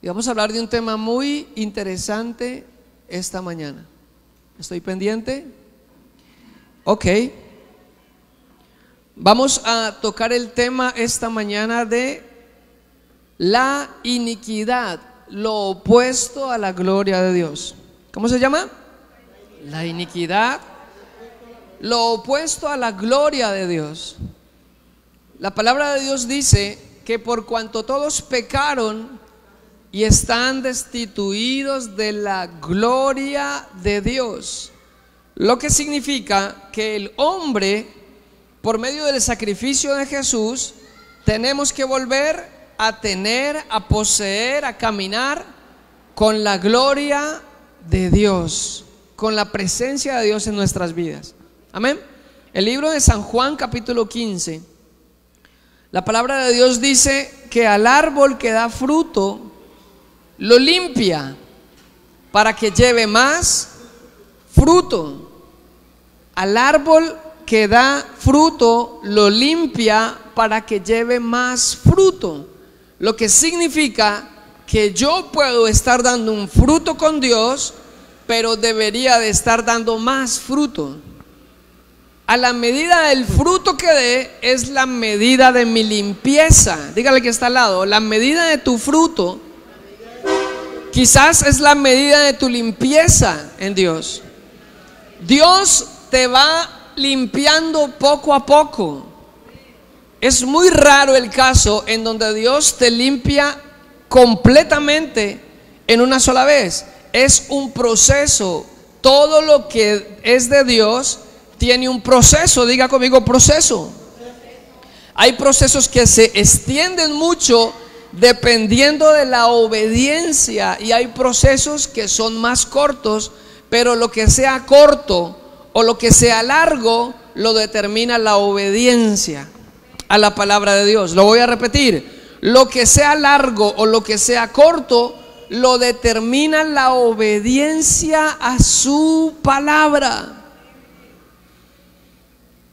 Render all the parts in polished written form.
Y vamos a hablar de un tema muy interesante esta mañana. ¿Estoy pendiente? Ok. Vamos a tocar el tema esta mañana de la iniquidad, lo opuesto a la gloria de Dios. ¿Cómo se llama? La iniquidad, lo opuesto a la gloria de Dios. La palabra de Dios dice que por cuanto todos pecaron y están destituidos de la gloria de Dios, lo que significa que el hombre, por medio del sacrificio de Jesús, tenemos que volver a tener, a poseer, a caminar con la gloria de Dios, con la presencia de Dios en nuestras vidas. Amén. El libro de San Juan, capítulo 15, la palabra de Dios dice que al árbol que da fruto lo limpia para que lleve más fruto. Al árbol que da fruto lo limpia para que lleve más fruto. Lo que significa que yo puedo estar dando un fruto con Dios, pero debería de estar dando más fruto. A la medida del fruto que dé es la medida de mi limpieza. Dígale que está al lado, la medida de tu fruto quizás es la medida de tu limpieza en Dios. Dios te va limpiando poco a poco. Es muy raro el caso en donde Dios te limpia completamente en una sola vez. Es un proceso. Todo lo que es de Dios tiene un proceso. Diga conmigo, proceso. Hay procesos que se extienden mucho dependiendo de la obediencia, y hay procesos que son más cortos, pero lo que sea corto o lo que sea largo lo determina la obediencia a la palabra de Dios. Lo voy a repetir: lo que sea largo o lo que sea corto lo determina la obediencia a su palabra.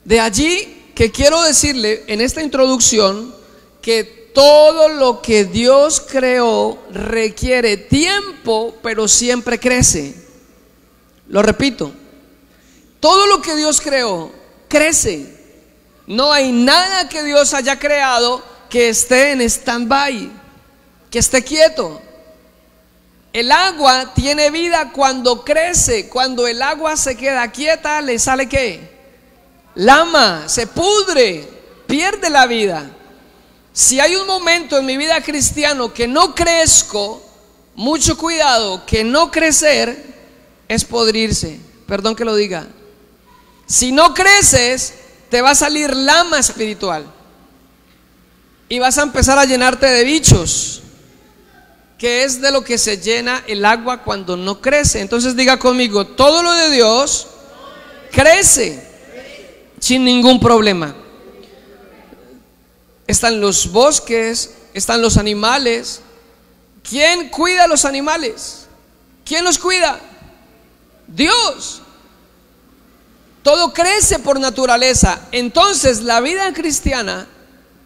De allí que quiero decirle en esta introducción que todo lo que Dios creó requiere tiempo, pero siempre crece. Lo repito, todo lo que Dios creó crece. No hay nada que Dios haya creado que esté en stand-by, que esté quieto. El agua tiene vida cuando crece. Cuando el agua se queda quieta, ¿le sale qué? Lama, se pudre, pierde la vida. Si hay un momento en mi vida cristiano que no crezco, mucho cuidado, que no crecer es podrirse. Perdón que lo diga. Si no creces, te va a salir lama espiritual y vas a empezar a llenarte de bichos, que es de lo que se llena el agua cuando no crece. Entonces diga conmigo: todo lo de Dios crece sin ningún problema. Están los bosques, están los animales. ¿Quién cuida a los animales? ¿Quién los cuida? Dios. Todo crece por naturaleza. Entonces la vida cristiana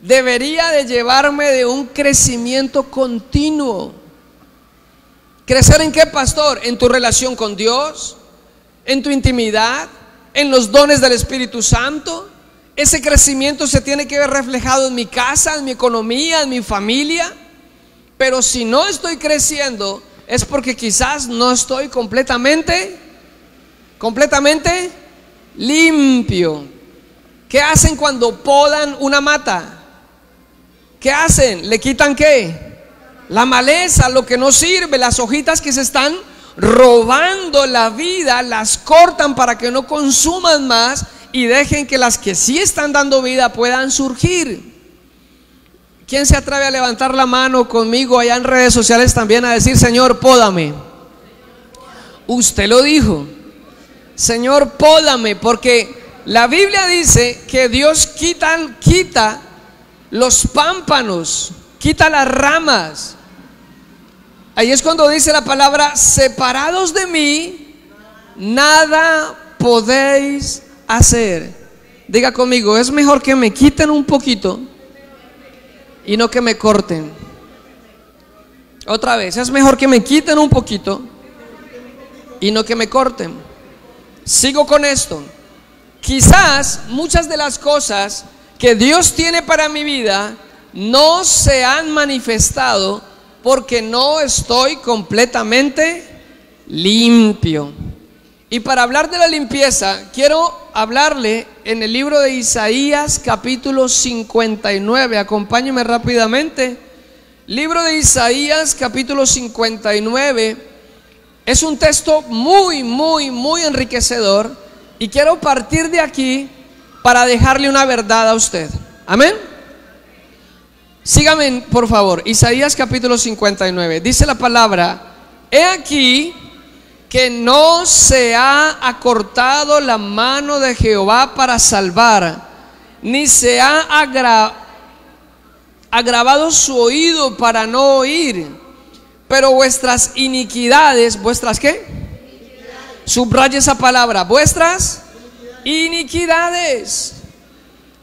debería de llevarme de un crecimiento continuo. ¿Crecer en qué, pastor? En tu relación con Dios, en tu intimidad, en los dones del Espíritu Santo. Ese crecimiento se tiene que ver reflejado en mi casa, en mi economía, en mi familia. Pero si no estoy creciendo, es porque quizás no estoy completamente limpio. ¿Qué hacen cuando podan una mata? ¿Qué hacen? ¿Le quitan qué? La maleza, lo que no sirve, las hojitas que se están robando la vida, las cortan para que no consuman más y dejen que las que sí están dando vida puedan surgir. ¿Quién se atreve a levantar la mano conmigo allá en redes sociales también a decir: Señor, pódame? Usted lo dijo, Señor, pódame, porque la Biblia dice que Dios quita los pámpanos, quita las ramas. Ahí es cuando dice la palabra: separados de mí, nada podéis hacer. Diga conmigo: es mejor que me quiten un poquito y no que me corten. Otra vez, es mejor que me quiten un poquito y no que me corten. Sigo con esto. Quizás muchas de las cosas que Dios tiene para mi vida no se han manifestado porque no estoy completamente limpio. Y para hablar de la limpieza, quiero hablarle en el libro de Isaías capítulo 59. Acompáñeme rápidamente. Libro de Isaías capítulo 59. Es un texto muy enriquecedor. Y quiero partir de aquí para dejarle una verdad a usted. Amén. Sígame por favor. Isaías capítulo 59. Dice la palabra: he aquí que no se ha acortado la mano de Jehová para salvar, ni se ha agravado su oído para no oír, pero vuestras iniquidades, ¿vuestras qué? Subraya esa palabra, vuestras iniquidades.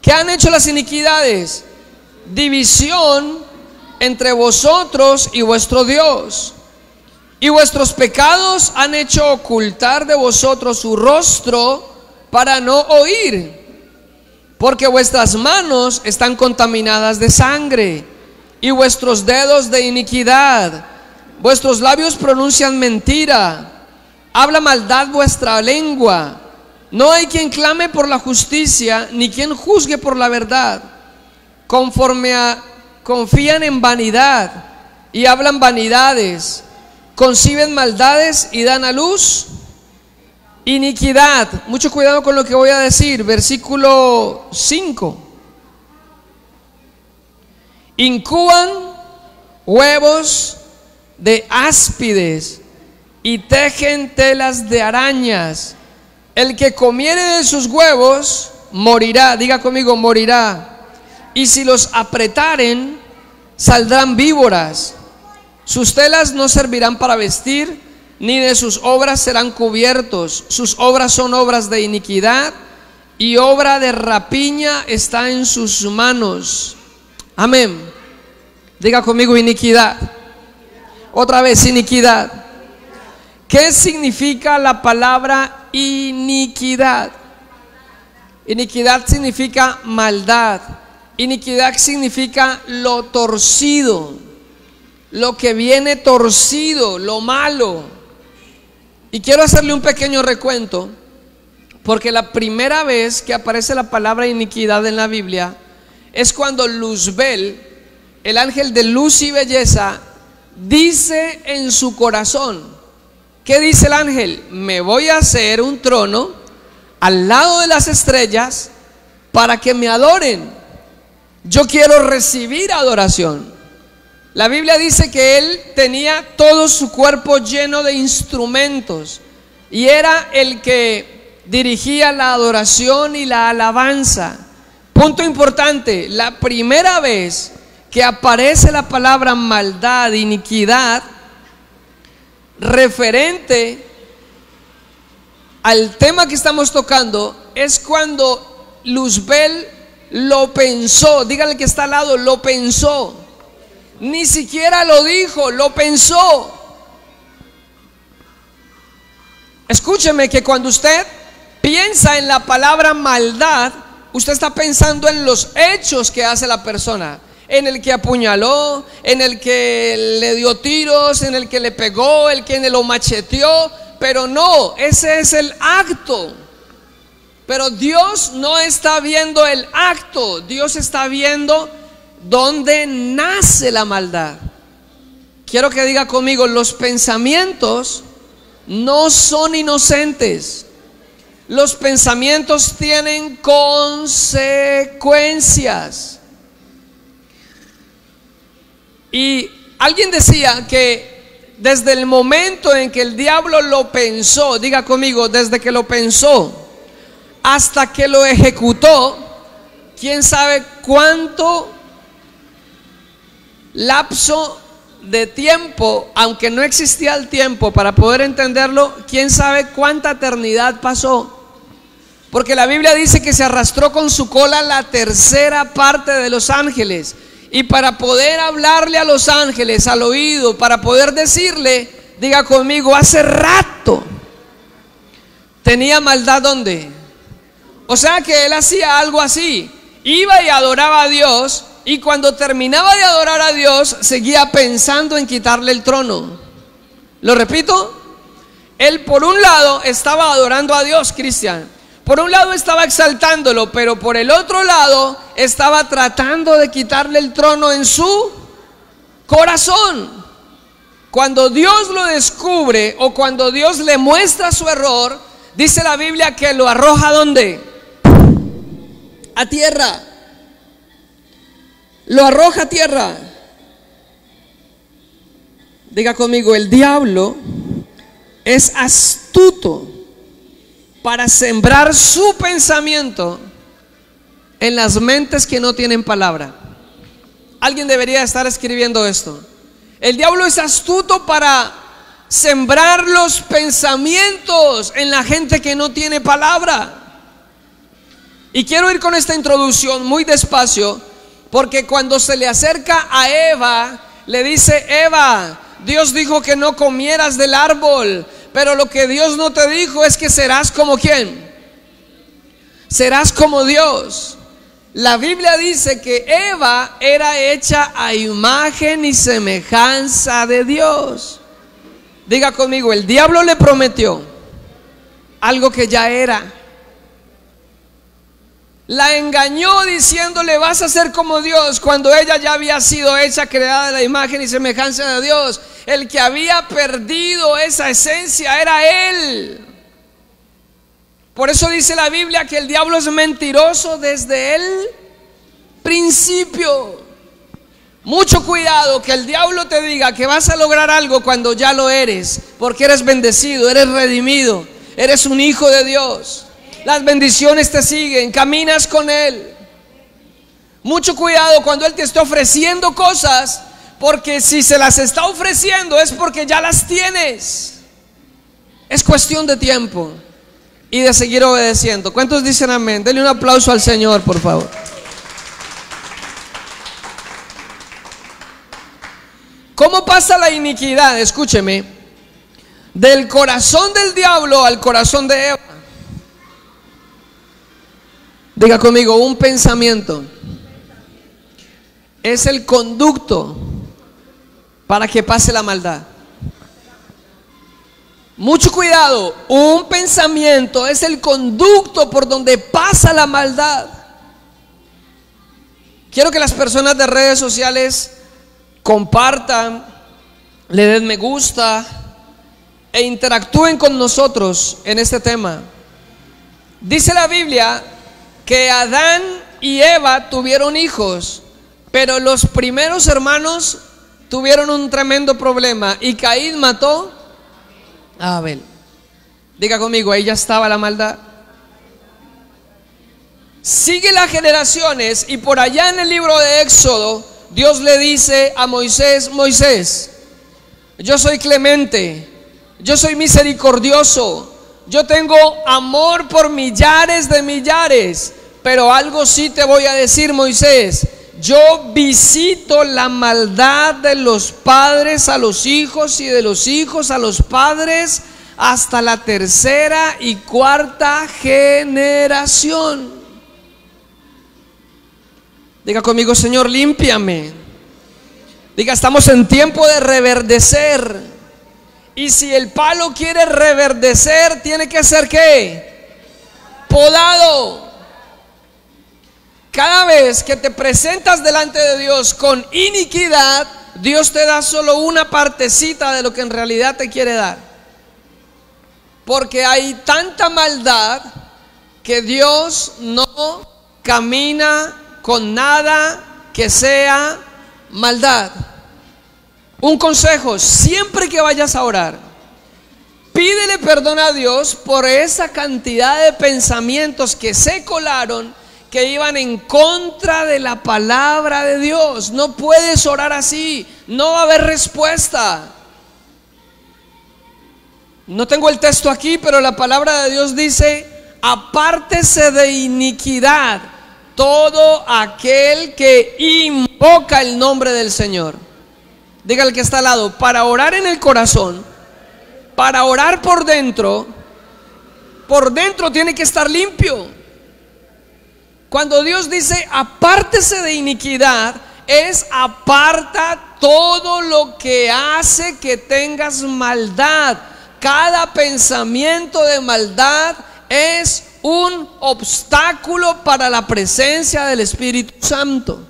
¿Qué han hecho las iniquidades? División entre vosotros y vuestro Dios. Y vuestros pecados han hecho ocultar de vosotros su rostro para no oír, porque vuestras manos están contaminadas de sangre y vuestros dedos de iniquidad. Vuestros labios pronuncian mentira. Habla maldad vuestra lengua. No hay quien clame por la justicia, ni quien juzgue por la verdad. Confían en vanidad y hablan vanidades. Conciben maldades y dan a luz iniquidad. Mucho cuidado con lo que voy a decir. Versículo 5. Incuban huevos de áspides y tejen telas de arañas. El que comiere de sus huevos morirá. Diga conmigo, morirá. Y si los apretaren, saldrán víboras. Sus telas no servirán para vestir, ni de sus obras serán cubiertos. Sus obras son obras de iniquidad, y obra de rapiña está en sus manos. Amén. Diga conmigo, iniquidad. Otra vez, iniquidad. ¿Qué significa la palabra iniquidad? Iniquidad significa maldad. Iniquidad significa lo torcido, lo que viene torcido, lo malo. Y quiero hacerle un pequeño recuento, porque la primera vez que aparece la palabra iniquidad en la Biblia es cuando Luzbel, el ángel de luz y belleza, dice en su corazón, ¿qué dice el ángel? Me voy a hacer un trono al lado de las estrellas para que me adoren. Yo quiero recibir adoración. La Biblia dice que él tenía todo su cuerpo lleno de instrumentos y era el que dirigía la adoración y la alabanza. Punto importante: la primera vez que aparece la palabra maldad, iniquidad, referente al tema que estamos tocando, es cuando Luzbel lo pensó. Dígale que está al lado, lo pensó. Ni siquiera lo dijo, lo pensó. Escúcheme que cuando usted piensa en la palabra maldad, usted está pensando en los hechos que hace la persona, en el que apuñaló, en el que le dio tiros, en el que le pegó, el que lo macheteó. Pero no, ese es el acto. Pero Dios no está viendo el acto, Dios está viendo dónde nace la maldad. Quiero que diga conmigo, los pensamientos no son inocentes. Los pensamientos tienen consecuencias. Y alguien decía que desde el momento en que el diablo lo pensó, diga conmigo, desde que lo pensó hasta que lo ejecutó, quién sabe cuánto lapso de tiempo, aunque no existía el tiempo para poder entenderlo, quién sabe cuánta eternidad pasó. Porque la Biblia dice que se arrastró con su cola la tercera parte de los ángeles. Y para poder hablarle a los ángeles al oído, para poder decirle, diga conmigo, hace rato tenía maldad. ¿Dónde? O sea que él hacía algo así, iba y adoraba a Dios, y cuando terminaba de adorar a Dios seguía pensando en quitarle el trono. Lo repito, él por un lado estaba adorando a Dios, Cristian, por un lado estaba exaltándolo, pero por el otro lado estaba tratando de quitarle el trono en su corazón. Cuando Dios lo descubre o cuando Dios le muestra su error, dice la Biblia que lo arroja ¿a dónde? A tierra. Lo arroja a tierra. Diga conmigo, el diablo es astuto para sembrar su pensamiento en las mentes que no tienen palabra. Alguien debería estar escribiendo esto. El diablo es astuto para sembrar los pensamientos en la gente que no tiene palabra. Y quiero ir con esta introducción muy despacio, porque cuando se le acerca a Eva, le dice: Eva, Dios dijo que no comieras del árbol, pero lo que Dios no te dijo es que serás como ¿quién? Serás como Dios. La Biblia dice que Eva era hecha a imagen y semejanza de Dios. Diga conmigo, el diablo le prometió algo que ya era. La engañó diciéndole: vas a ser como Dios, cuando ella ya había sido hecha, creada a la imagen y semejanza de Dios. El que había perdido esa esencia era él. Por eso dice la Biblia que el diablo es mentiroso desde el principio. Mucho cuidado que el diablo te diga que vas a lograr algo cuando ya lo eres, porque eres bendecido, eres redimido, eres un hijo de Dios. Las bendiciones te siguen, caminas con Él. Mucho cuidado cuando Él te esté ofreciendo cosas, porque si se las está ofreciendo es porque ya las tienes. Es cuestión de tiempo y de seguir obedeciendo. ¿Cuántos dicen amén? Denle un aplauso al Señor, por favor. ¿Cómo pasa la iniquidad? Escúcheme. Del corazón del diablo al corazón de Eva. Diga conmigo, un pensamiento es el conducto para que pase la maldad. Mucho cuidado, un pensamiento es el conducto por donde pasa la maldad. Quiero que las personas de redes sociales compartan, le den me gusta e interactúen con nosotros en este tema. Dice la Biblia que Adán y Eva tuvieron hijos, pero los primeros hermanos tuvieron un tremendo problema y Caín mató a Abel. Diga conmigo, ahí ya estaba la maldad. Sigue las generaciones y por allá en el libro de Éxodo Dios le dice a Moisés: Moisés, yo soy clemente, yo soy misericordioso, yo tengo amor por millares de millares, pero algo sí te voy a decir, Moisés: yo visito la maldad de los padres a los hijos y de los hijos a los padres hasta la tercera y cuarta generación. Diga conmigo, Señor, límpiame. Diga, estamos en tiempo de reverdecer. Y si el palo quiere reverdecer, tiene que ser ¿qué? Podado. Cada vez que te presentas delante de Dios con iniquidad, Dios te da solo una partecita de lo que en realidad te quiere dar. Porque hay tanta maldad que Dios no camina con nada que sea maldad. Un consejo: siempre que vayas a orar, pídele perdón a Dios por esa cantidad de pensamientos que se colaron, que iban en contra de la palabra de Dios. No puedes orar así, no va a haber respuesta. No tengo el texto aquí, pero la palabra de Dios dice: apártese de iniquidad todo aquel que invoca el nombre del Señor. Diga al que está al lado, para orar en el corazón, para orar por dentro tiene que estar limpio. Cuando Dios dice apártese de iniquidad, es aparta todo lo que hace que tengas maldad. Cada pensamiento de maldad es un obstáculo para la presencia del Espíritu Santo.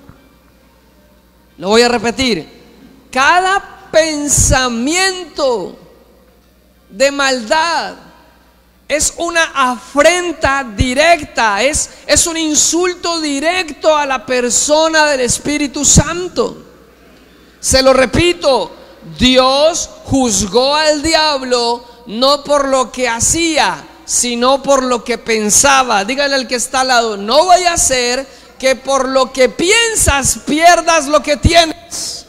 Lo voy a repetir. Cada pensamiento de maldad es una afrenta directa, es un insulto directo a la persona del Espíritu Santo. Se lo repito, Dios juzgó al diablo no por lo que hacía, sino por lo que pensaba. Dígale al que está al lado, no vaya a ser que por lo que piensas pierdas lo que tienes.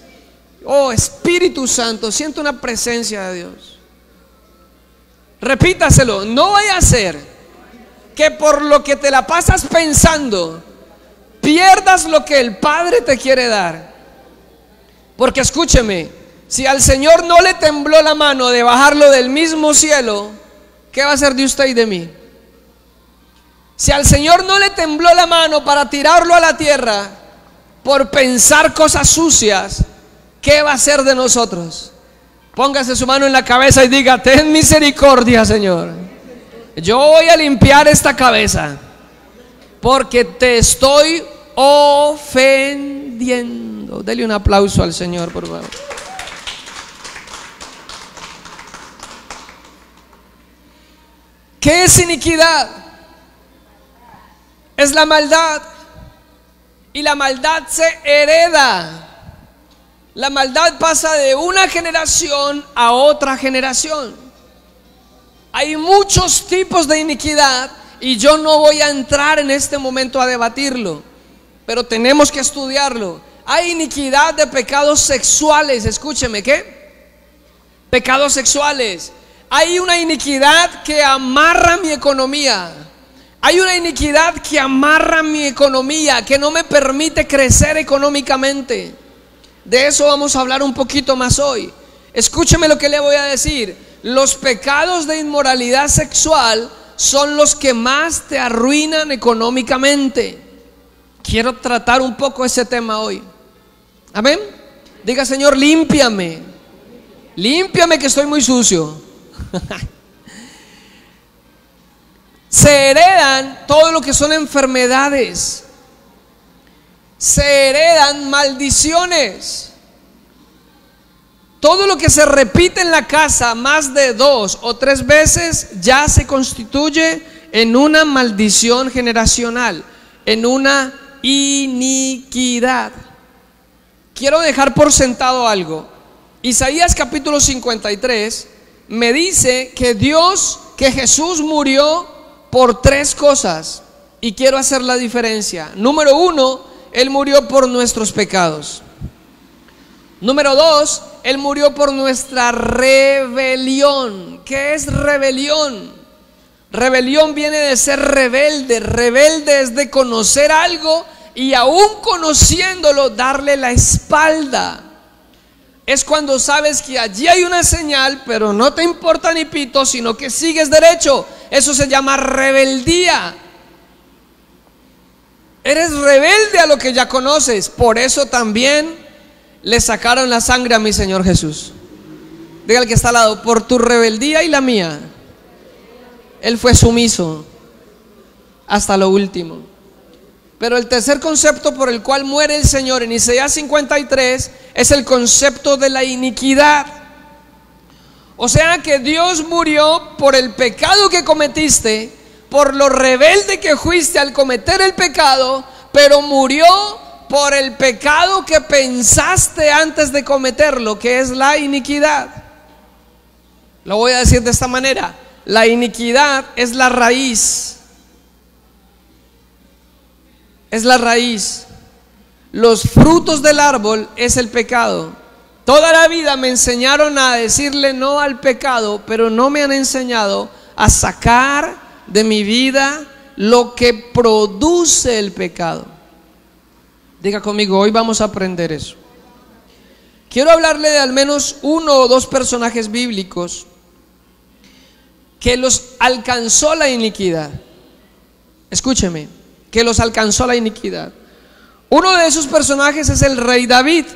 Oh, Espíritu Santo, siento una presencia de Dios. Repítaselo, no vaya a ser que por lo que te la pasas pensando pierdas lo que el Padre te quiere dar. Porque escúcheme, si al Señor no le tembló la mano de bajarlo del mismo cielo, ¿qué va a hacer de usted y de mí? Si al Señor no le tembló la mano para tirarlo a la tierra por pensar cosas sucias, ¿qué va a hacer de nosotros? Póngase su mano en la cabeza y diga, ten misericordia, Señor. Yo voy a limpiar esta cabeza porque te estoy ofendiendo. Dele un aplauso al Señor, por favor. ¿Qué es iniquidad? Es la maldad. Y la maldad se hereda. La maldad pasa de una generación a otra generación. Hay muchos tipos de iniquidad y yo no voy a entrar en este momento a debatirlo, pero tenemos que estudiarlo. Hay iniquidad de pecados sexuales. Escúcheme, ¿qué? Pecados sexuales. Hay una iniquidad que amarra mi economía. Hay una iniquidad que amarra mi economía, que no me permite crecer económicamente. De eso vamos a hablar un poquito más hoy. Escúcheme lo que le voy a decir. Los pecados de inmoralidad sexual son los que más te arruinan económicamente. Quiero tratar un poco ese tema hoy. Amén. Diga, Señor, límpiame. Límpiame que estoy muy sucio. Se heredan todo lo que son enfermedades. Se heredan maldiciones. Todo lo que se repite en la casa más de 2 o 3 veces ya se constituye en una maldición generacional, en una iniquidad. Quiero dejar por sentado algo. Isaías capítulo 53 me dice que Jesús murió por 3 cosas, y quiero hacer la diferencia. Número 1, Él murió por nuestros pecados. Número 2, Él murió por nuestra rebelión. ¿Qué es rebelión? Rebelión viene de ser rebelde. Rebelde es de conocer algo y aún conociéndolo darle la espalda. Es cuando sabes que allí hay una señal, pero no te importa ni pito, sino que sigues derecho. Eso se llama rebeldía. Eres rebelde a lo que ya conoces. Por eso también le sacaron la sangre a mi Señor Jesús. Diga al que está al lado, por tu rebeldía y la mía, Él fue sumiso hasta lo último. Pero el tercer concepto por el cual muere el Señor en Isaías 53 es el concepto de la iniquidad. O sea que Dios murió por el pecado que cometiste, por lo rebelde que fuiste al cometer el pecado, pero murió por el pecado que pensaste antes de cometerlo, que es la iniquidad. Lo voy a decir de esta manera: la iniquidad es la raíz. Es la raíz. Los frutos del árbol es el pecado. Toda la vida me enseñaron a decirle no al pecado, pero no me han enseñado a sacar de mi vida lo que produce el pecado. Diga conmigo, hoy vamos a aprender eso. Quiero hablarle de al menos uno o dos personajes bíblicos que los alcanzó la iniquidad. Escúcheme, que los alcanzó la iniquidad. Uno de esos personajes es el rey David.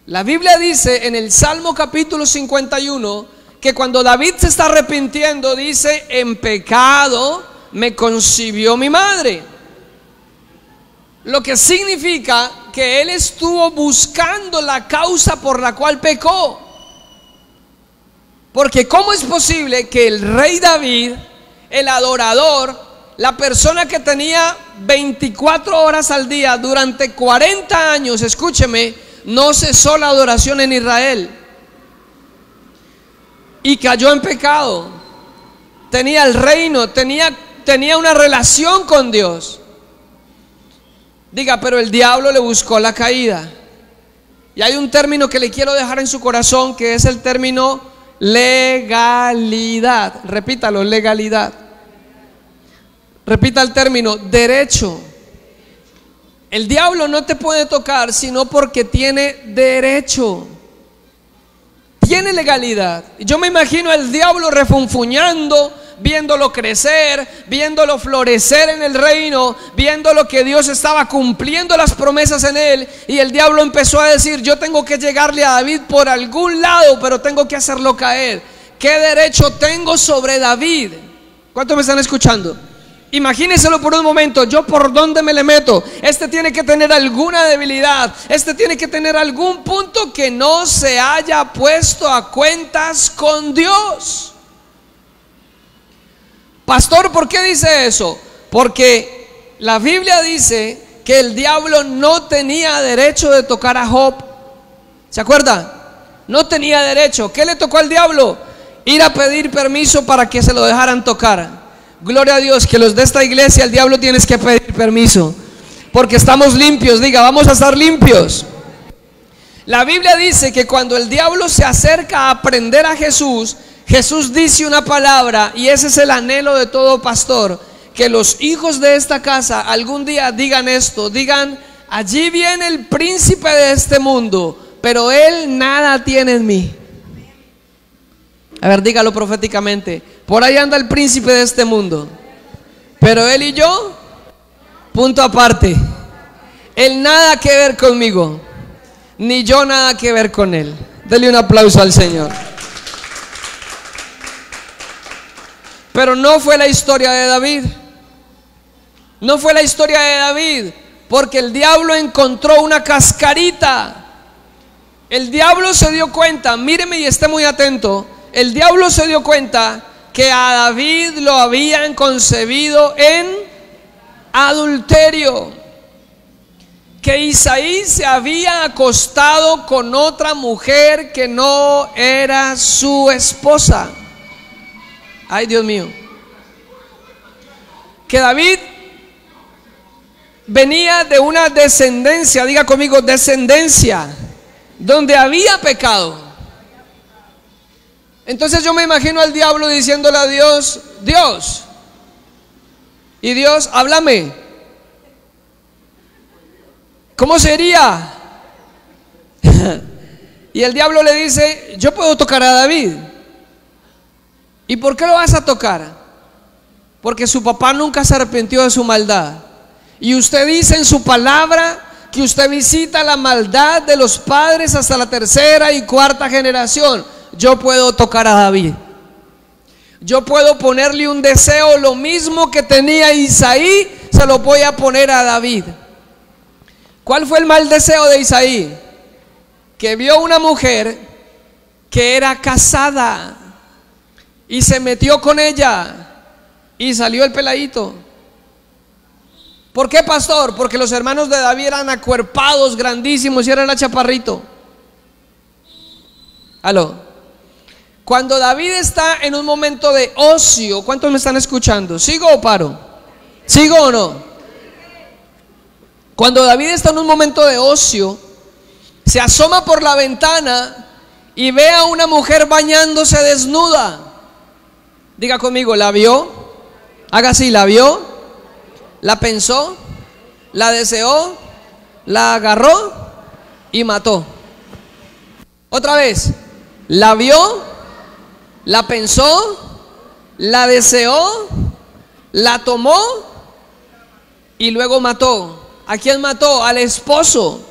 La Biblia dice en el Salmo capítulo 51 que cuando David se está arrepintiendo, dice: en pecado me concibió mi madre. Lo que significa que él estuvo buscando la causa por la cual pecó. Porque ¿cómo es posible que el rey David, el adorador, la persona que tenía 24 horas al día durante 40 años, escúcheme, no cesó la adoración en Israel y cayó en pecado? Tenía el reino, tenía una relación con Dios. Diga, pero el diablo le buscó la caída. Y hay un término que le quiero dejar en su corazón, que es el término legalidad. Repítalo, legalidad. Repita el término, derecho. El diablo no te puede tocar sino porque tiene derecho. Tiene legalidad. Yo me imagino al diablo refunfuñando, viéndolo crecer, viéndolo florecer en el reino, viendo que Dios estaba cumpliendo las promesas en él. Y el diablo empezó a decir: yo tengo que llegarle a David por algún lado, pero tengo que hacerlo caer. ¿Qué derecho tengo sobre David? ¿Cuántos me están escuchando? Imagínenselo por un momento. ¿Yo por dónde me le meto? Este tiene que tener alguna debilidad, este tiene que tener algún punto que no se haya puesto a cuentas con Dios. Pastor, ¿por qué dice eso? Porque la Biblia dice que el diablo no tenía derecho de tocar a Job. ¿Se acuerda? No tenía derecho. ¿Qué le tocó al diablo? Ir a pedir permiso para que se lo dejaran tocar. Gloria a Dios, que los de esta iglesia, el diablo tienes que pedir permiso, porque estamos limpios. Diga, vamos a estar limpios. La Biblia dice que cuando el diablo se acerca a aprender a Jesús, Jesús dice una palabra, y ese es el anhelo de todo pastor: que los hijos de esta casa algún día digan esto, digan: allí viene el príncipe de este mundo, pero él nada tiene en mí. A ver, dígalo proféticamente: por ahí anda el príncipe de este mundo, pero él y yo, punto aparte. Él nada que ver conmigo, ni yo nada que ver con él. Dele un aplauso al Señor. Pero no fue la historia de David. No fue la historia de David, porque el diablo encontró una cascarita. El diablo se dio cuenta, míreme y esté muy atento. El diablo se dio cuenta que a David lo habían concebido en adulterio, que Isaí se había acostado con otra mujer que no era su esposa. Ay, Dios mío. Que David venía de una descendencia, diga conmigo, descendencia, donde había pecado. Entonces yo me imagino al diablo diciéndole a Dios: Dios, y Dios, háblame, ¿cómo sería? Y el diablo le dice: yo puedo tocar a David. ¿Y por qué lo vas a tocar? Porque su papá nunca se arrepintió de su maldad. Y usted dice en su palabra que usted visita la maldad de los padres hasta la tercera y cuarta generación. Yo puedo tocar a David. Yo puedo ponerle un deseo, lo mismo que tenía Isaí, se lo voy a poner a David. ¿Cuál fue el mal deseo de Isaí? Que vio una mujer que era casada y se metió con ella y salió el peladito. ¿Por qué, pastor? Porque los hermanos de David eran acuerpados, grandísimos, y era el chaparrito. Aló. Cuando David está en un momento de ocio, ¿cuántos me están escuchando? ¿Sigo o paro? ¿Sigo o no? Cuando David está en un momento de ocio, se asoma por la ventana y ve a una mujer bañándose desnuda. Diga conmigo, ¿la vio? Haga así, la vio, la pensó, la deseó, la agarró y mató. Otra vez, la vio, la pensó, la deseó, la tomó y luego mató. ¿A quién mató? Al esposo.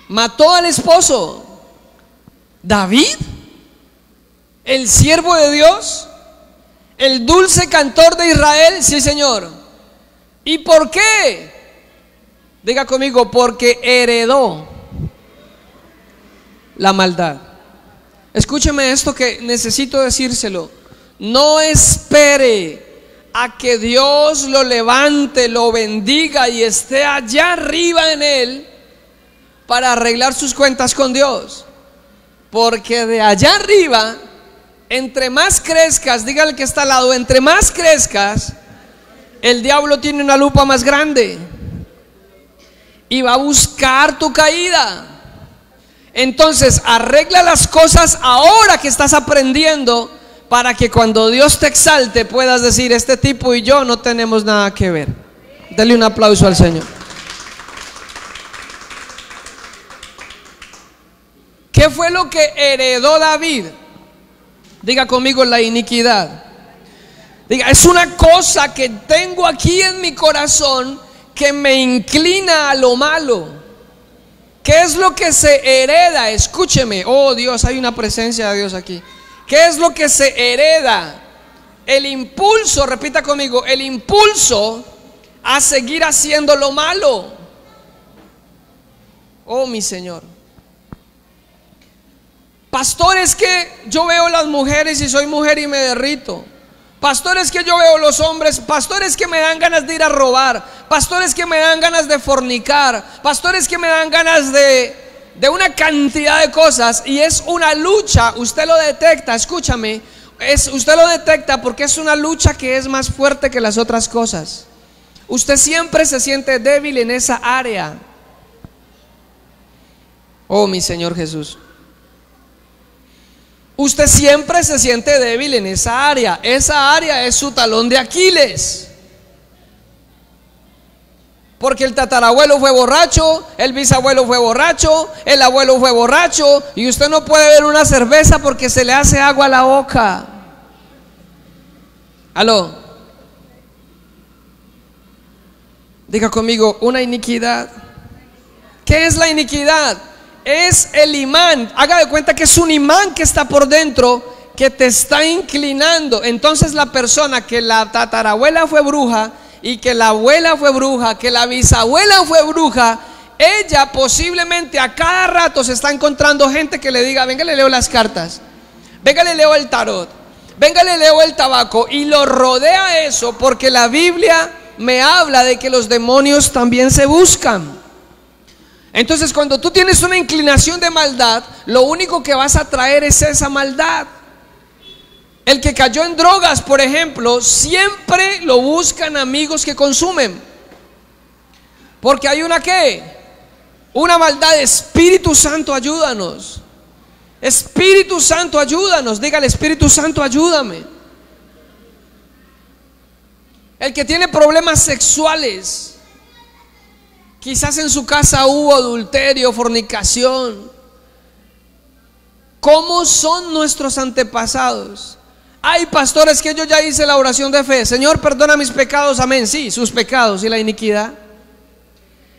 Mató al esposo. David, el siervo de Dios, el dulce cantor de Israel. Sí, Señor. ¿Y por qué? Diga conmigo, porque heredó la maldad. Escúcheme esto que necesito decírselo. No espere a que Dios lo levante, lo bendiga y esté allá arriba en él para arreglar sus cuentas con Dios. Porque de allá arriba, entre más crezcas, dígale que está al lado, entre más crezcas, el diablo tiene una lupa más grande y va a buscar tu caída. Entonces arregla las cosas ahora que estás aprendiendo, para que cuando Dios te exalte puedas decir: este tipo y yo no tenemos nada que ver. Dele un aplauso al Señor. ¿Qué fue lo que heredó David? Diga conmigo: la iniquidad. Diga: es una cosa que tengo aquí en mi corazón que me inclina a lo malo. ¿Qué es lo que se hereda? Escúcheme. Oh Dios, hay una presencia de Dios aquí. ¿Qué es lo que se hereda? El impulso, repita conmigo, el impulso a seguir haciendo lo malo. Oh mi Señor. Pastores, que yo veo las mujeres y soy mujer y me derrito. Pastores, que yo veo los hombres. Pastores, que me dan ganas de ir a robar. Pastores, que me dan ganas de fornicar. Pastores, que me dan ganas de una cantidad de cosas. Y es una lucha. Usted lo detecta, escúchame. Usted lo detecta porque es una lucha que es más fuerte que las otras cosas. Usted siempre se siente débil en esa área. Oh mi Señor Jesús. Usted siempre se siente débil en esa área. Esa área es su talón de Aquiles. Porque el tatarabuelo fue borracho, el bisabuelo fue borracho, el abuelo fue borracho, y usted no puede ver una cerveza porque se le hace agua a la boca. Aló. Diga conmigo: una iniquidad. ¿Qué es la iniquidad? Es el imán. Haga de cuenta que es un imán que está por dentro, que te está inclinando. Entonces la persona que la tatarabuela fue bruja, y que la abuela fue bruja, que la bisabuela fue bruja, ella posiblemente a cada rato se está encontrando gente que le diga: venga, le leo las cartas, venga, le leo el tarot, venga, le leo el tabaco. Y lo rodea eso, porque la Biblia me habla de que los demonios también se buscan. Entonces cuando tú tienes una inclinación de maldad, lo único que vas a traer es esa maldad. El que cayó en drogas, por ejemplo, siempre lo buscan amigos que consumen. Porque hay una ¿qué? Una maldad. Espíritu Santo, ayúdanos. Espíritu Santo, ayúdanos. Dígale: Espíritu Santo, ayúdame. El que tiene problemas sexuales, quizás en su casa hubo adulterio, fornicación. ¿Cómo son nuestros antepasados? Hay pastores que yo ya hice la oración de fe: Señor, perdona mis pecados. Amén. Sí, sus pecados y la iniquidad.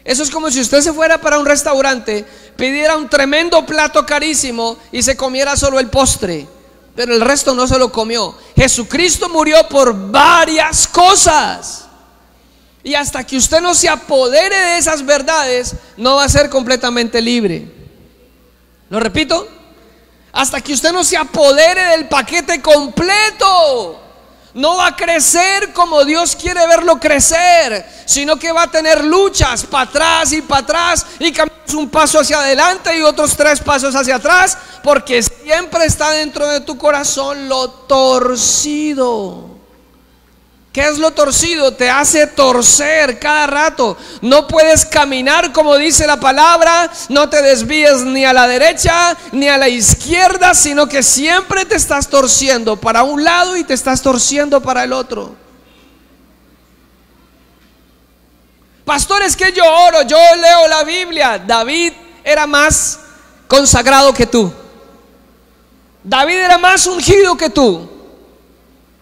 Eso es como si usted se fuera para un restaurante, pidiera un tremendo plato carísimo y se comiera solo el postre, pero el resto no se lo comió. Jesucristo murió por varias cosas, y hasta que usted no se apodere de esas verdades, no va a ser completamente libre. Lo repito: hasta que usted no se apodere del paquete completo, no va a crecer como Dios quiere verlo crecer, sino que va a tener luchas para atrás, y caminas un paso hacia adelante y otros 3 pasos hacia atrás, porque siempre está dentro de tu corazón lo torcido. ¿Qué es lo torcido? Te hace torcer cada rato. No puedes caminar como dice la palabra. No te desvíes ni a la derecha ni a la izquierda, sino que siempre te estás torciendo para un lado y te estás torciendo para el otro. Pastor, es que yo oro, yo leo la Biblia. David era más consagrado que tú. David era más ungido que tú.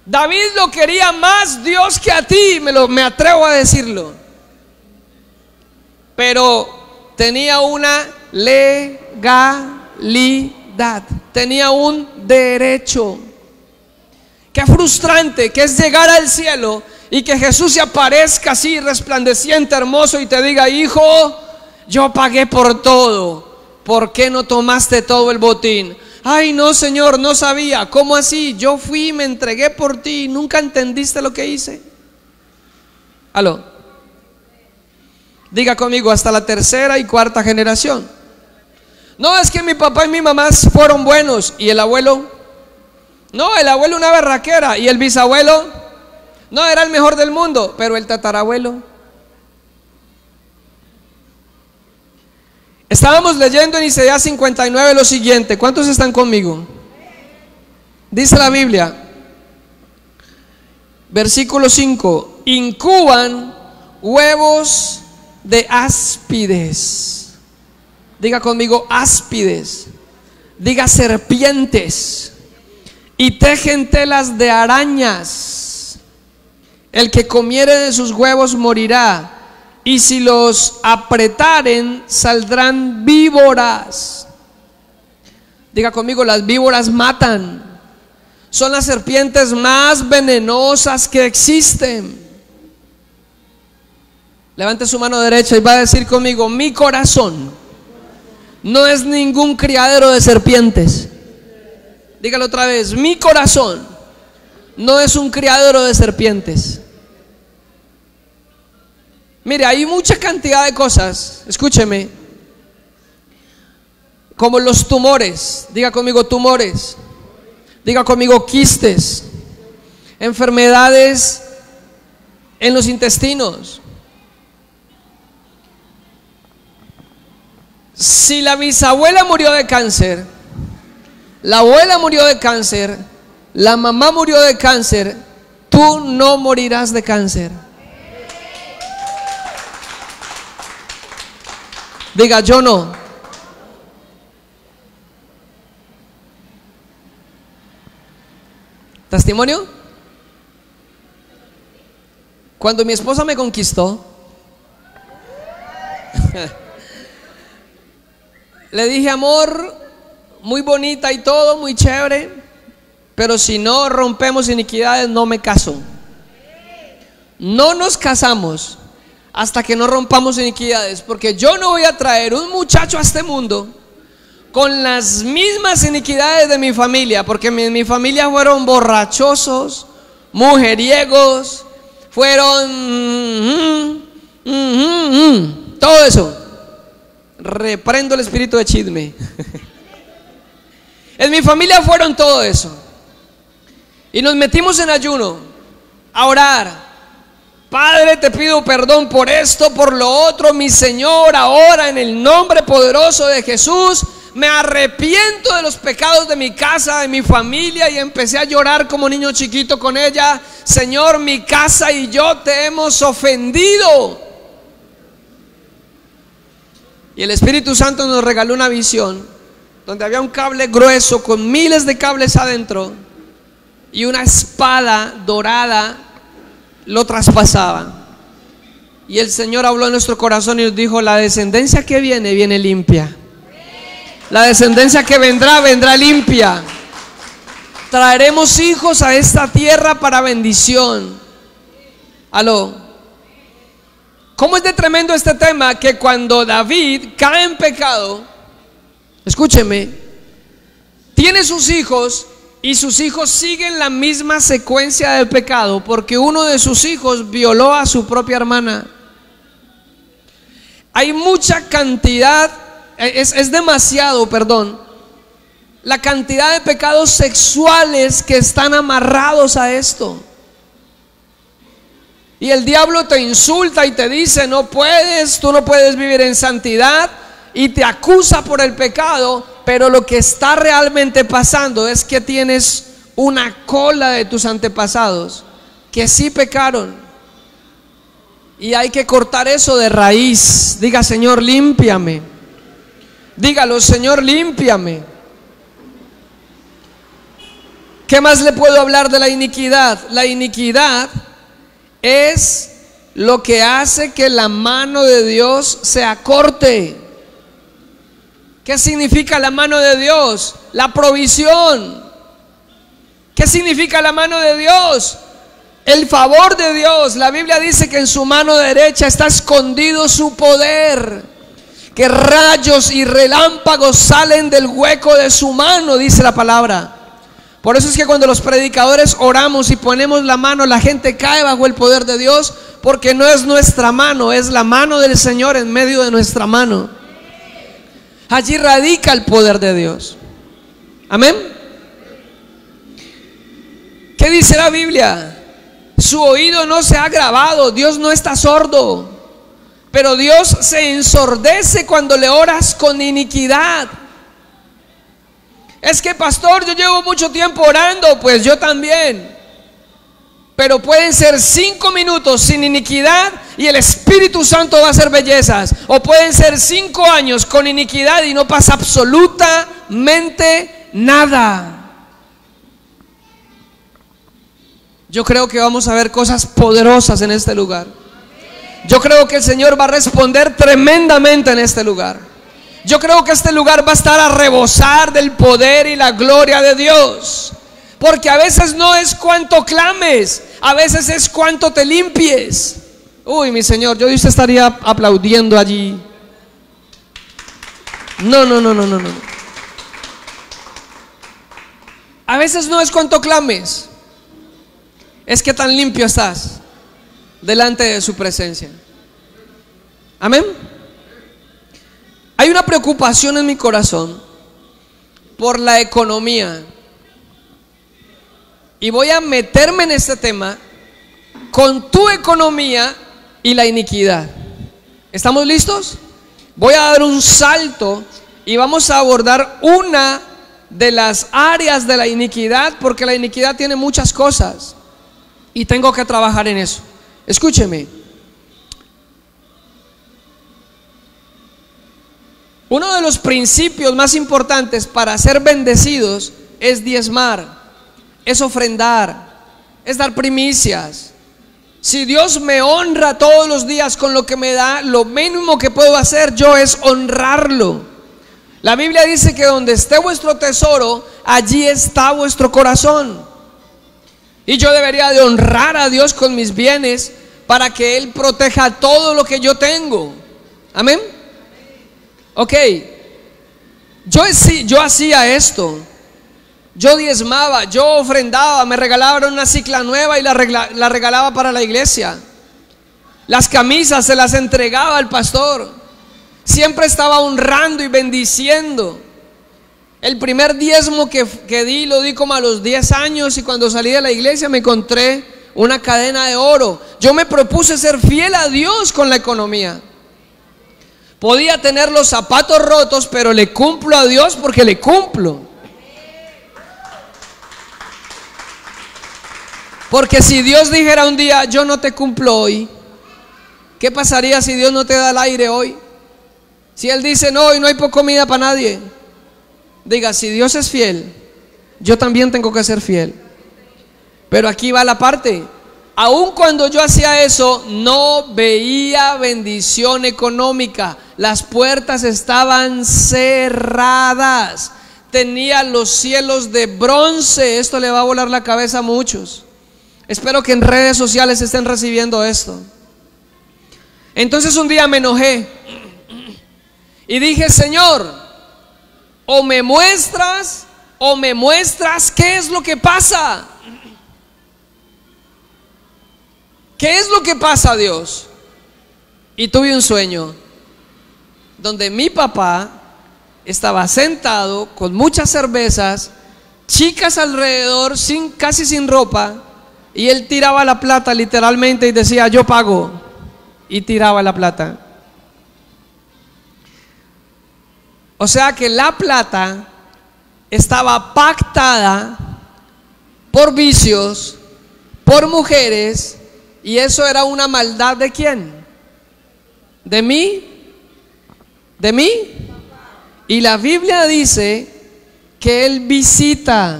David lo quería más Dios que a ti, me atrevo a decirlo. Pero tenía una legalidad, tenía un derecho. Qué frustrante que es llegar al cielo y que Jesús se aparezca así resplandeciente, hermoso, y te diga: hijo, yo pagué por todo, ¿por qué no tomaste todo el botín? Ay, no, Señor, no sabía. ¿Cómo así? Yo fui y me entregué por ti. ¿Nunca entendiste lo que hice? Aló. Diga conmigo: hasta la tercera y cuarta generación. No, es que mi papá y mi mamá fueron buenos. ¿Y el abuelo? No, el abuelo una berraquera. ¿Y el bisabuelo? No, era el mejor del mundo. Pero el tatarabuelo. Estábamos leyendo en Isaías 59 lo siguiente. ¿Cuántos están conmigo? Dice la Biblia, versículo 5: incuban huevos de áspides. Diga conmigo: áspides. Diga: serpientes. Y tejen telas de arañas. El que comiere de sus huevos morirá. Y si los apretaren, saldrán víboras. Diga conmigo: las víboras matan. Son las serpientes más venenosas que existen. Levante su mano derecha y va a decir conmigo: mi corazón no es ningún criadero de serpientes. Dígalo otra vez: mi corazón no es un criadero de serpientes. Mire, hay mucha cantidad de cosas, escúcheme, como los tumores. Diga conmigo: tumores. Diga conmigo: quistes, enfermedades en los intestinos. Si la bisabuela murió de cáncer, la abuela murió de cáncer, la mamá murió de cáncer, tú no morirás de cáncer. Diga: yo no. ¿Testimonio? Cuando mi esposa me conquistó, le dije: amor, muy bonita y todo, muy chévere, pero si no rompemos iniquidades, no me caso. No nos casamos hasta que no rompamos iniquidades, porque yo no voy a traer un muchacho a este mundo con las mismas iniquidades de mi familia, porque mi familia fueron borrachosos, mujeriegos, fueron todo eso. Reprendo el espíritu de chisme. En mi familia fueron todo eso. Y nos metimos en ayuno a orar. Padre, te pido perdón por esto, por lo otro, mi Señor, ahora en el nombre poderoso de Jesús, me arrepiento de los pecados de mi casa, de mi familia, y empecé a llorar como niño chiquito con ella. Señor, mi casa y yo te hemos ofendido. Y el Espíritu Santo nos regaló una visión donde había un cable grueso con miles de cables adentro y una espada dorada lo traspasaba. Y el Señor habló en nuestro corazón y nos dijo: la descendencia que viene, viene limpia. La descendencia que vendrá, vendrá limpia. Traeremos hijos a esta tierra para bendición. Aló. ¿Cómo es de tremendo este tema? Que cuando David cae en pecado, escúcheme, tiene sus hijos, y sus hijos siguen la misma secuencia de pecado, porque uno de sus hijos violó a su propia hermana. Hay mucha cantidad, es demasiado, perdón, la cantidad de pecados sexuales que están amarrados a esto. Y el diablo te insulta y te dice, no puedes, tú no puedes vivir en santidad, y te acusa por el pecado, pero lo que está realmente pasando es que tienes una cola de tus antepasados que sí pecaron, y hay que cortar eso de raíz. Diga: Señor, límpiame. Dígalo: Señor, límpiame. ¿Qué más le puedo hablar de la iniquidad? La iniquidad es lo que hace que la mano de Dios se acorte. ¿Qué significa la mano de Dios? La provisión. ¿Qué significa la mano de Dios? El favor de Dios. La Biblia dice que en su mano derecha está escondido su poder, que rayos y relámpagos salen del hueco de su mano, dice la palabra. Por eso es que cuando los predicadores oramos y ponemos la mano, la gente cae bajo el poder de Dios, porque no es nuestra mano, es la mano del Señor en medio de nuestra mano. Allí radica el poder de Dios. Amén. ¿Qué dice la Biblia? Su oído no se ha agravado. Dios no está sordo, pero Dios se ensordece cuando le oras con iniquidad. Es que, pastor, yo llevo mucho tiempo orando. Pues yo también. Pero pueden ser 5 minutos sin iniquidad y el Espíritu Santo va a hacer bellezas. O pueden ser 5 años con iniquidad y no pasa absolutamente nada. Yo creo que vamos a ver cosas poderosas en este lugar. Yo creo que el Señor va a responder tremendamente en este lugar. Yo creo que este lugar va a estar a rebosar del poder y la gloria de Dios. Porque a veces no es cuánto clames, a veces es cuánto te limpies. Uy, mi Señor, yo de usted estaría aplaudiendo allí. No. A veces no es cuánto clames, es que tan limpio estás delante de su presencia. Amén. Hay una preocupación en mi corazón por la economía. Y voy a meterme en este tema con tu economía y la iniquidad. ¿Estamos listos? Voy a dar un salto y vamos a abordar una de las áreas de la iniquidad, porque la iniquidad tiene muchas cosas y tengo que trabajar en eso. Escúcheme. Uno de los principios más importantes para ser bendecidos es diezmar. Es ofrendar, es dar primicias. Si Dios me honra todos los días con lo que me da, lo mínimo que puedo hacer yo es honrarlo. La Biblia dice que donde esté vuestro tesoro, allí está vuestro corazón. Y yo debería de honrar a Dios con mis bienes para que Él proteja todo lo que yo tengo. Amén. Ok, yo hacía esto. Yo diezmaba, yo ofrendaba, me regalaban una cicla nueva y la regalaba para la iglesia. Las camisas se las entregaba al pastor. Siempre estaba honrando y bendiciendo. El primer diezmo que di, lo di como a los 10 años, y cuando salí de la iglesia me encontré una cadena de oro. Yo me propuse ser fiel a Dios con la economía. Podía tener los zapatos rotos, pero le cumplo a Dios porque le cumplo. Porque si Dios dijera un día, yo no te cumplo hoy, ¿qué pasaría si Dios no te da el aire hoy? Si Él dice, no, hoy no hay comida para nadie. Diga, si Dios es fiel, yo también tengo que ser fiel. Pero aquí va la parte. Aun cuando yo hacía eso, no veía bendición económica. Las puertas estaban cerradas. Tenía los cielos de bronce. Esto le va a volar la cabeza a muchos. Espero que en redes sociales estén recibiendo esto. Entonces un día me enojé y dije, Señor, o me muestras qué es lo que pasa. ¿Qué es lo que pasa, Dios? Y tuve un sueño donde mi papá estaba sentado con muchas cervezas, chicas alrededor, casi sin ropa, Y él tiraba la plata literalmente y decía, yo pago. Y tiraba la plata. O sea que la plata estaba pactada por vicios, por mujeres, y eso era una maldad ¿de quién? ¿De mí? ¿De mí? Y la Biblia dice que Él visita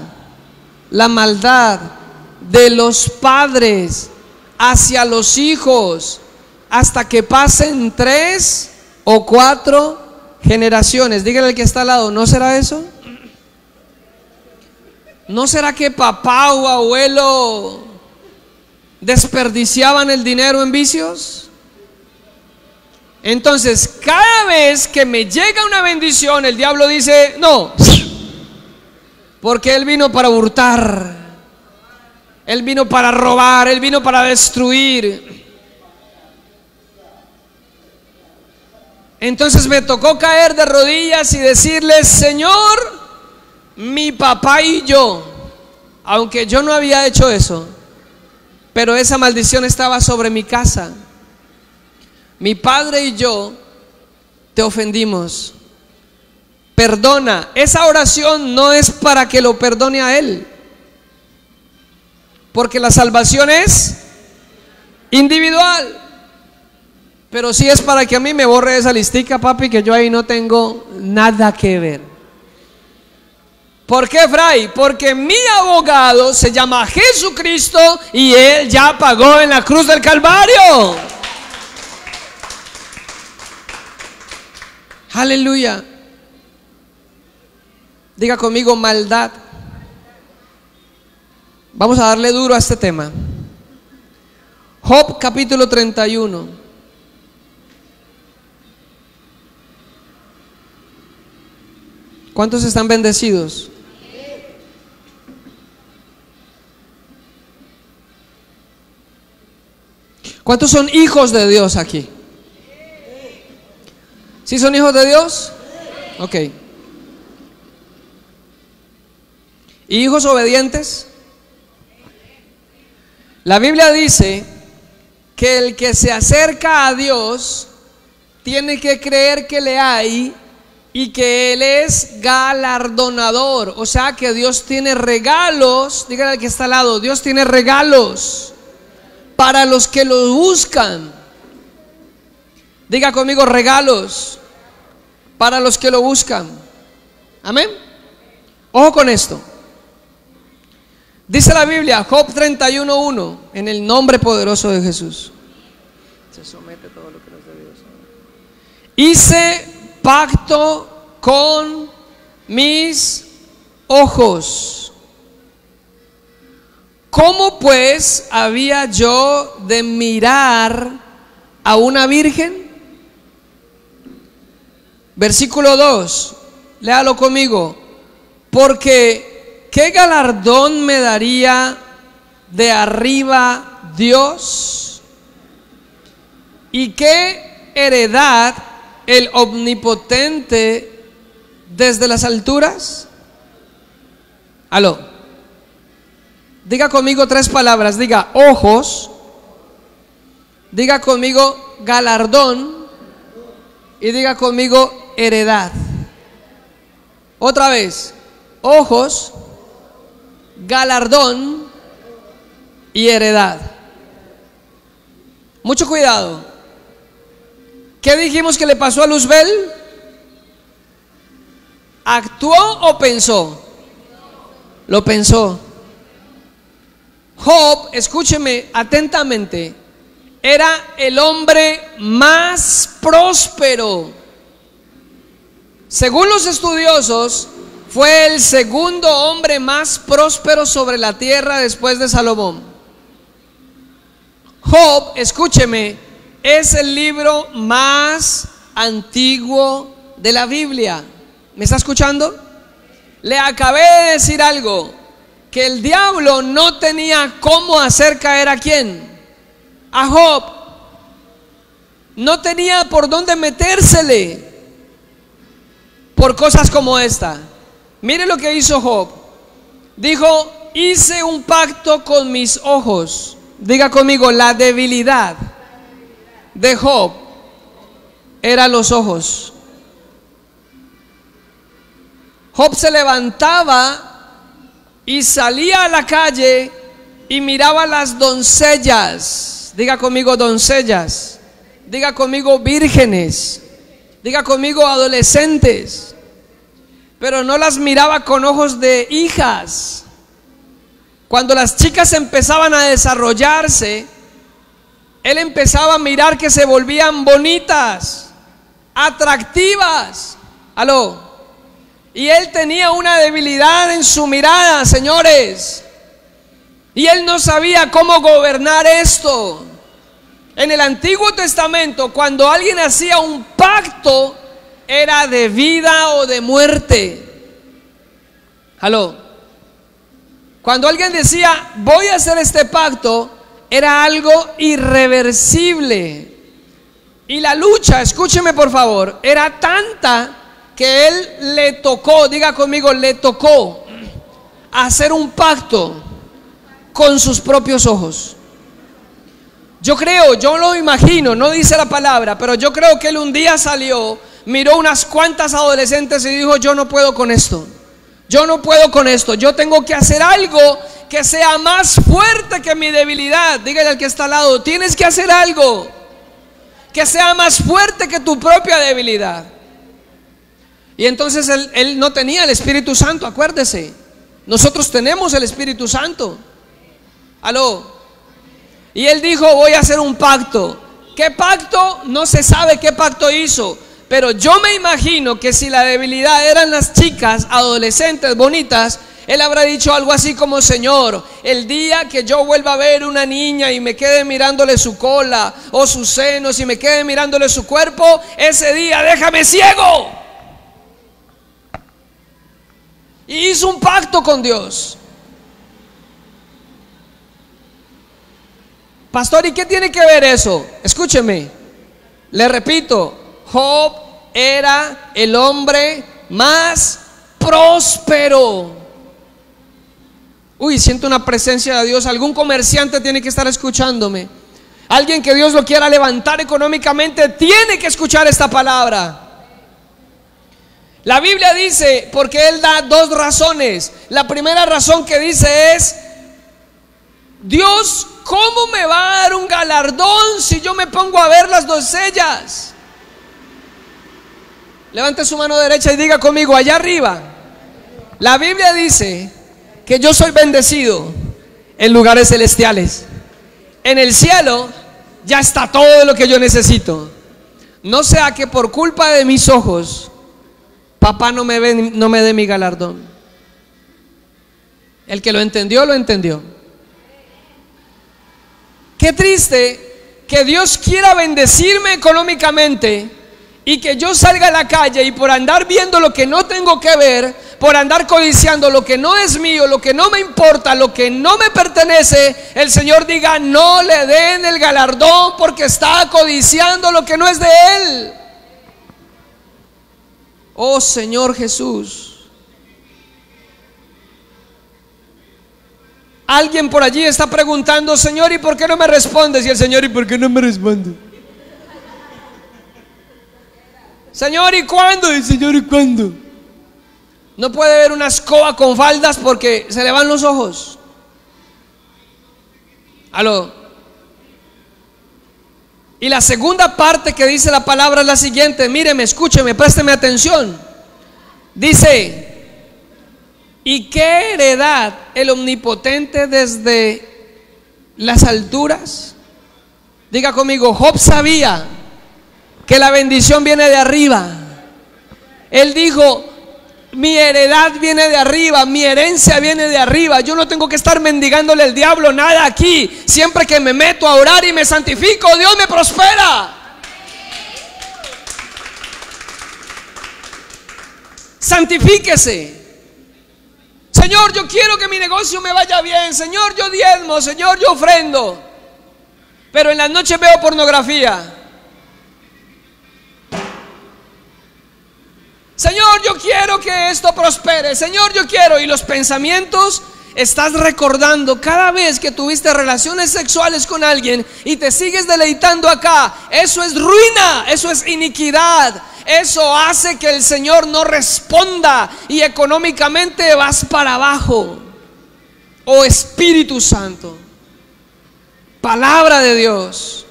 la maldad de los padres hacia los hijos hasta que pasen 3 o 4 generaciones. Dígale al que está al lado, ¿no será eso? ¿No será que papá o abuelo desperdiciaban el dinero en vicios? Entonces, cada vez que me llega una bendición, el diablo dice, no, porque él vino para hurtar, él vino para robar, él vino para destruir. Entonces me tocó caer de rodillas y decirle, Señor, mi papá y yo, aunque yo no había hecho eso, pero esa maldición estaba sobre mi casa. Mi padre y yo te ofendimos. Perdona. Esa oración no es para que lo perdone a él, porque la salvación es individual. Pero sí es para que a mí me borre esa listica, papi, que yo ahí no tengo nada que ver. ¿Por qué, Fray? Porque mi abogado se llama Jesucristo y Él ya pagó en la cruz del Calvario. Aleluya. Diga conmigo, maldad. Vamos a darle duro a este tema. Job capítulo 31. ¿Cuántos están bendecidos? ¿Cuántos son hijos de Dios aquí? ¿Sí son hijos de Dios? Ok. ¿Y hijos obedientes? La Biblia dice que el que se acerca a Dios tiene que creer que le hay y que Él es galardonador. O sea que Dios tiene regalos. Dígale al que está al lado, Dios tiene regalos para los que lo buscan. Diga conmigo, regalos para los que lo buscan. Amén. Ojo con esto. Dice la Biblia, Job 31:1, en el nombre poderoso de Jesús. Se somete todo lo que nos debe Dios. Hice pacto con mis ojos. ¿Cómo pues había yo de mirar a una virgen? Versículo 2, léalo conmigo. Porque ¿qué galardón me daría de arriba Dios? ¿Y qué heredad el omnipotente desde las alturas? Aló. Diga conmigo 3 palabras. Diga ojos. Diga conmigo galardón. Y diga conmigo heredad. Otra vez. Ojos, galardón y heredad. Mucho cuidado. ¿Qué dijimos que le pasó a Luzbel? ¿Actuó o pensó? Lo pensó. Job, escúcheme atentamente, era el hombre más próspero. Según los estudiosos, fue el segundo hombre más próspero sobre la tierra después de Salomón. Job, escúcheme, es el libro más antiguo de la Biblia. ¿Me está escuchando? Le acabé de decir algo, que el diablo no tenía cómo hacer caer a quién, a Job. No tenía por dónde metérsele por cosas como esta. Mire lo que hizo Job. Dijo, hice un pacto con mis ojos. Diga conmigo, la debilidad de Job eran los ojos. Job se levantaba y salía a la calle y miraba a las doncellas. Diga conmigo, doncellas. Diga conmigo, vírgenes. Diga conmigo, adolescentes. Pero no las miraba con ojos de hijas. Cuando las chicas empezaban a desarrollarse, él empezaba a mirar que se volvían bonitas, atractivas. Aló. Y él tenía una debilidad en su mirada, señores. Y él no sabía cómo gobernar esto. En el Antiguo Testamento, cuando alguien hacía un pacto, era de vida o de muerte. Aló. Cuando alguien decía, voy a hacer este pacto, era algo irreversible. Y la lucha, escúcheme por favor, era tanta que él le tocó, diga conmigo, le tocó hacer un pacto con sus propios ojos. Yo creo, yo lo imagino, no dice la palabra, pero yo creo que él un día salió, miró unas cuantas adolescentes y dijo, yo no puedo con esto. Yo no puedo con esto, yo tengo que hacer algo que sea más fuerte que mi debilidad. Dígale al que está al lado, tienes que hacer algo que sea más fuerte que tu propia debilidad. Y entonces él no tenía el Espíritu Santo, acuérdese. Nosotros tenemos el Espíritu Santo. Aló. Y él dijo, voy a hacer un pacto. ¿Qué pacto? No se sabe qué pacto hizo. Pero yo me imagino que si la debilidad eran las chicas, adolescentes, bonitas, él habrá dicho algo así como, Señor, el día que yo vuelva a ver una niña y me quede mirándole su cola o sus senos y me quede mirándole su cuerpo, ese día déjame ciego. Y hizo un pacto con Dios. Pastor, ¿y qué tiene que ver eso? Escúcheme, le repito, Job era el hombre más próspero. Uy, siento una presencia de Dios. Algún comerciante tiene que estar escuchándome. Alguien que Dios lo quiera levantar económicamente tiene que escuchar esta palabra. La Biblia dice, porque él da dos razones. La primera razón que dice es, Dios, ¿cómo me va a dar un galardón si yo me pongo a ver las doncellas? Levante su mano derecha y diga conmigo, allá arriba. La Biblia dice que yo soy bendecido en lugares celestiales. En el cielo ya está todo lo que yo necesito. No sea que por culpa de mis ojos papá no me dé mi galardón. El que lo entendió, lo entendió. Qué triste que Dios quiera bendecirme económicamente y que yo salga a la calle y por andar viendo lo que no tengo que ver, por andar codiciando lo que no es mío, lo que no me importa, lo que no me pertenece, el Señor diga, no le den el galardón porque está codiciando lo que no es de Él. Oh Señor Jesús. Alguien por allí está preguntando, Señor, ¿y por qué no me respondes? Y el Señor, ¿y por qué no me responde? Señor, ¿y cuándo? Y el Señor, ¿y cuándo? No puede ver una escoba con faldas porque se le van los ojos. Aló. Y la segunda parte que dice la palabra es la siguiente. Míreme, escúcheme, présteme atención. Dice, ¿y qué heredad el Omnipotente desde las alturas? Diga conmigo, Job sabía que la bendición viene de arriba. Él dijo, mi heredad viene de arriba, mi herencia viene de arriba. Yo no tengo que estar mendigándole al diablo nada aquí. Siempre que me meto a orar y me santifico, Dios me prospera. Santifíquese. Señor, yo quiero que mi negocio me vaya bien. Señor, yo diezmo. Señor, yo ofrendo. Pero en las noches veo pornografía. Señor, yo quiero que esto prospere. Señor, yo quiero. Y los pensamientos estás recordando cada vez que tuviste relaciones sexuales con alguien y te sigues deleitando acá. Eso es ruina, eso es iniquidad. Eso hace que el Señor no responda y económicamente vas para abajo. Oh Espíritu Santo, palabra de Dios.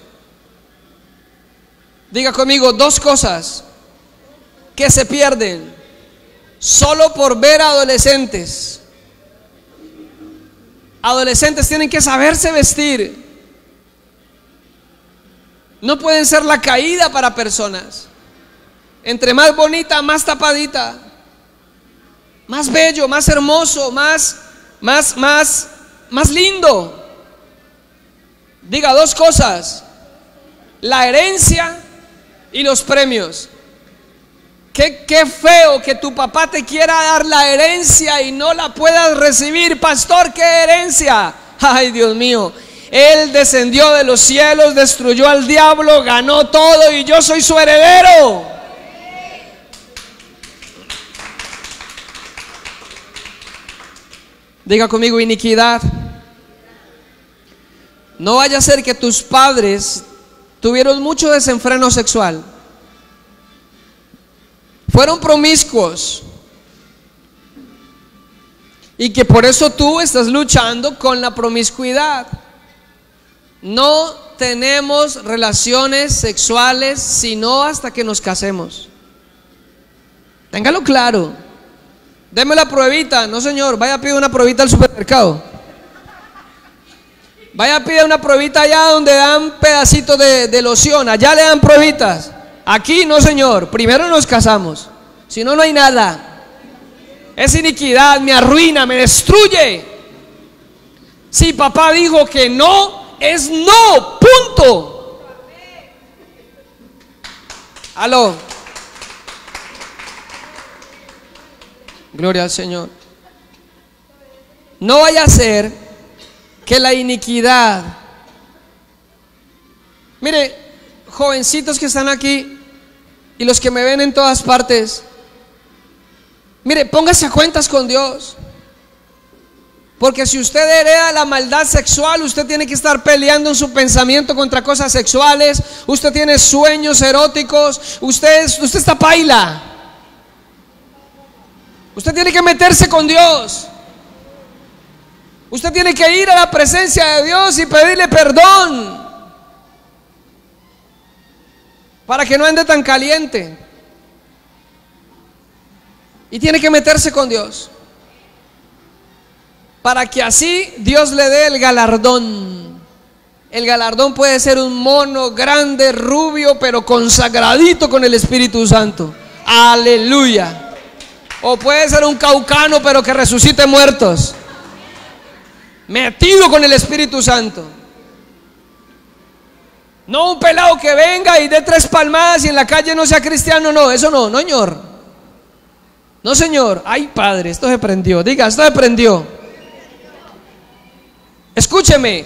Diga conmigo, dos cosas que se pierden solo por ver a adolescentes. Adolescentes tienen que saberse vestir. No pueden ser la caída para personas. Entre más bonita, más tapadita, más bello, más hermoso, más lindo. Diga dos cosas: la herencia y los premios. Qué feo que tu papá te quiera dar la herencia y no la puedas recibir. Pastor, ¿qué herencia? Ay, Dios mío, Él descendió de los cielos, destruyó al diablo, ganó todo y yo soy su heredero. Diga conmigo, iniquidad. No vaya a ser que tus padres tuvieron mucho desenfreno sexual, fueron promiscuos, y que por eso tú estás luchando con la promiscuidad. No tenemos relaciones sexuales sino hasta que nos casemos. Téngalo claro. Deme la pruebita. No, señor, vaya a pedir una pruebita al supermercado. Vaya a pedir una pruebita allá donde dan pedacitos de loción. Allá le dan pruebitas. Aquí no, señor, primero nos casamos, si no, no hay nada. Es iniquidad, me arruina, me destruye. Si papá dijo que no, es no, punto. Aló. Gloria al Señor. No vaya a ser que la iniquidad. Mire, jovencitos que están aquí y los que me ven en todas partes, mire, póngase a cuentas con Dios. Porque si usted hereda la maldad sexual, usted tiene que estar peleando en su pensamiento contra cosas sexuales. Usted tiene sueños eróticos. Usted está paila. Usted tiene que meterse con Dios. Usted tiene que ir a la presencia de Dios y pedirle perdón para que no ande tan caliente. Y tiene que meterse con Dios para que así Dios le dé el galardón. El galardón puede ser un mono grande, rubio, pero consagradito con el Espíritu Santo. Aleluya. O puede ser un caucano, pero que resucite muertos, metido con el Espíritu Santo. No un pelado que venga y dé 3 palmadas y en la calle no sea cristiano. No, eso no, no, señor. No, señor. Ay, Padre, esto se prendió. Diga, esto se prendió. Escúcheme.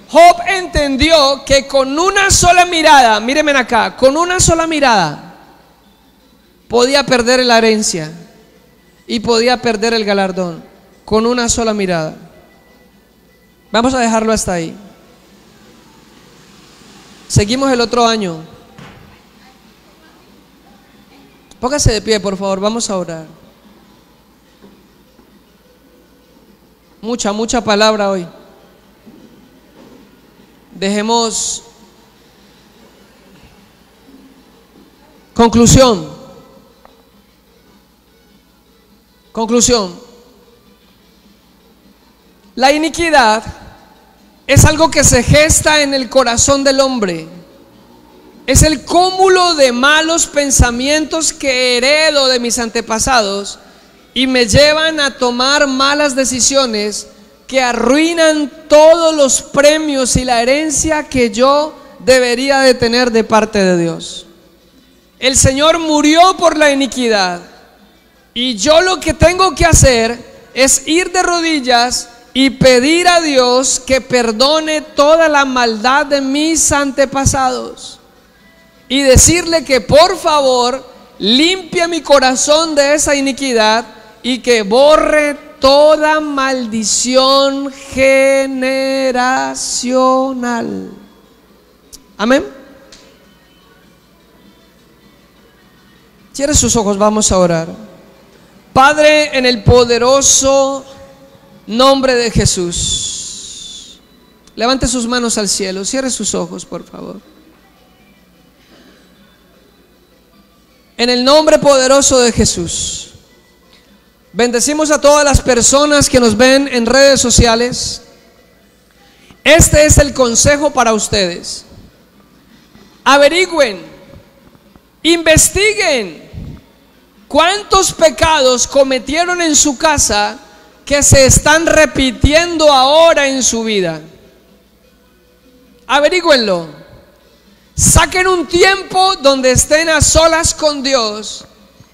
Job entendió que con una sola mirada, mírenme acá, con una sola mirada podía perder la herencia y podía perder el galardón. Con una sola mirada. Vamos a dejarlo hasta ahí. Seguimos el otro año. Póngase de pie, por favor, vamos a orar. Mucha palabra hoy. Dejemos conclusión. La iniquidad es algo que se gesta en el corazón del hombre. Es el cúmulo de malos pensamientos que heredo de mis antepasados y me llevan a tomar malas decisiones que arruinan todos los premios y la herencia que yo debería de tener de parte de Dios. El Señor murió por la iniquidad y yo lo que tengo que hacer es ir de rodillas y pedir a Dios que perdone toda la maldad de mis antepasados y decirle que por favor limpie mi corazón de esa iniquidad y que borre toda maldición generacional. Amén. Cierre sus ojos, vamos a orar. Padre, en el poderoso nombre de Jesús, levante sus manos al cielo, cierre sus ojos, por favor. En el nombre poderoso de Jesús, bendecimos a todas las personas que nos ven en redes sociales. Este es el consejo para ustedes. Averigüen, investiguen cuántos pecados cometieron en su casa que se están repitiendo ahora en su vida. Averigüenlo. Saquen un tiempo donde estén a solas con Dios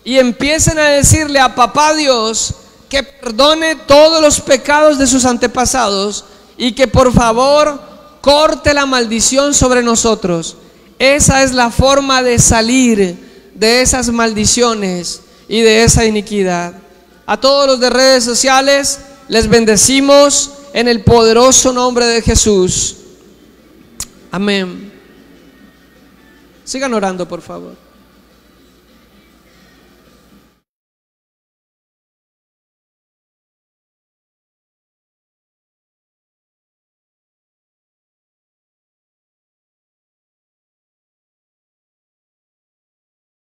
y empiecen a decirle a Papá Dios que perdone todos los pecados de sus antepasados y que por favor corte la maldición sobre nosotros. Esa es la forma de salir de esas maldiciones y de esa iniquidad. A todos los de redes sociales les bendecimos en el poderoso nombre de Jesús. Amén. Sigan orando, por favor.